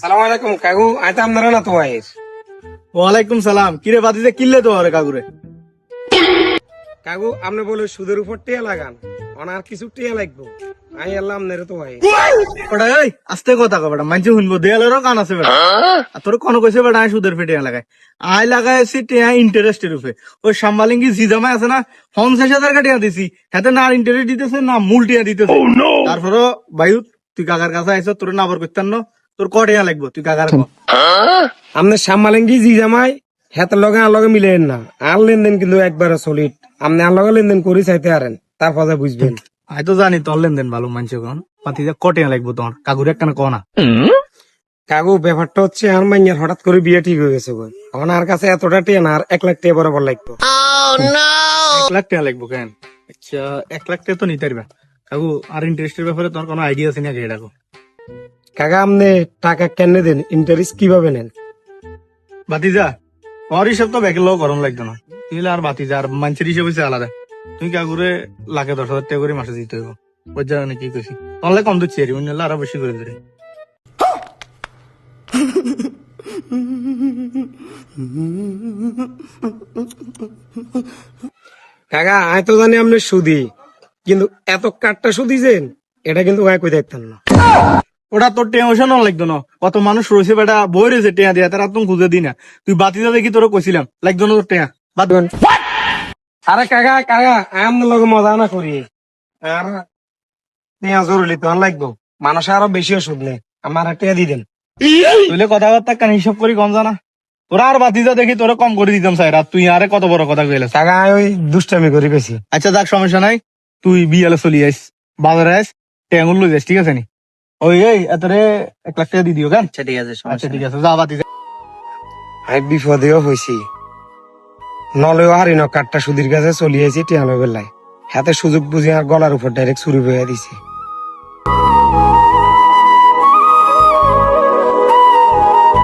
সালাম আলাইকুম কাকু, আইতা আপনারা না তো আয়ের। ওয়ালাইকুম সালাম। কিরে বাতিতে কিনলে তো আরে কাকুরে? কাকু আপনি বলে সুদের উপর টিয়া লাগান, আর কিছু টিয়া লাগবো। আই আল্লাহ আপনারা তো আয়ের। ওটা এই আস্তে কথা কও বেটা, মানছে শুনবো, দেয়ালেরও কান আছে বেটা। আর তোর কোন কইছে বেটা আই সুদের ফেটে লাগাই? আই লাগাইছি টিয়া ইন্টারেস্টের উপরে। ওই সাম্বালিঙ্গি জিজামাই আছে না, 50,000 টাকা টিয়া দিছি, হাতে না ইন্টারেস্ট দিতেছে না মূল টিয়া দিতেছে। তারপরও বায়ু তুই কাকার কাছে আইছ, তোর নাবর করতেন না, তোর ক টিয়া লাগবো তুই কাকার ক। আপনার সামালেঙ্গি জি জামাই হেতের লগে আর লগে মিলেন না। আর লেনদেন কিন্তু একবারে সলিড। আপনি আর লগে লেনদেন করি চাইতে পারেন, তারপরে বুঝবেন। আই তো জানি তোর লেনদেন ভালো মানছে কোন পাতি যা ক টিয়া লাগবো তোমার কাকুর একখানে ক না। কাকু ব্যাপারটা হচ্ছে আর মাইয়ার হঠাৎ করে বিয়ে ঠিক হয়ে গেছে গো। এখন আর কাছে এতটা টিয়া না, আর 1 লাখ টাকা বরাবর লাগবে। 1 লাখ টাকা লাগবো কেন? আচ্ছা 1 লাখ টাকা তো নিতে পারবা কাকু। আর ইন্টারেস্টের ব্যাপারে তোমার কোনো আইডিয়া আছে নাকি? এটা কাকা আপনি টাকা কেন দেন, ইন্টারেস্ট কিভাবে নেন? বাতিজা তোমার হিসাব তো ব্যাকের লোক গরম লাগতো না। তুই আর বাতিজা আর মানুষের হিসাব হচ্ছে আলাদা। তুমি কাকুরে 1,10,000 টাকা করে মাসে দিতে হইব, বুঝছা না? কি কইছি তাহলে কম দিচ্ছি আর অন্য আরো বেশি করে দিলে। কাকা আমি তো জানি আপনি সুদি, কিন্তু এত কাঠটা সুদিছেন এটা কিন্তু আয় কই দেখতেন না। ওটা তোর টেনশন লাগতো না। কত মানুষ রয়েছে বেটা বই রয়েছে টেয়া দিয়া, তারা তুমি খুঁজে দি না। তুই বাতিজা দেখি তোর কইছিলাম লাগতো না তোর টেয়া বাদ। আরে কাকা কাকা আমি আপনার লগে মজা না করি। আর টিয়া জরুরি তো লাগবো, মানুষ আরো বেশি ওষুধ নেই, আমার টিয়া দিয়ে দেন। তুইলে কথাবার্তা কান হিসাব করি কম জানা। তোরা আর বাতিজা দেখি তোরা কম করে দিতাম স্যার, আর তুই আরে কত বড় কথা কইলে। কাকা আমি ওই দুষ্টামি করি বেশি। আচ্ছা যাক সমস্যা নাই, তুই বিয়ালে চলি আইস, বাজারে আইস, টেঙ্গুল লই যাস, ঠিক আছে নি? ওই এই এতরে 1 লাখ টাকা দিয়ে দিও কেন? আচ্ছা ঠিক আছে, আচ্ছা ঠিক আছে, যা বাতিজা। আমি বিপদেও হয়েছি, নলেও হারি ন কাঠটা সুদির কাছে চলিয়েছি টিয়া লগে লাই, হাতে সুযোগ বুঝি আর গলার উপর ডাইরেক্ট চুরি বইয়া দিছি।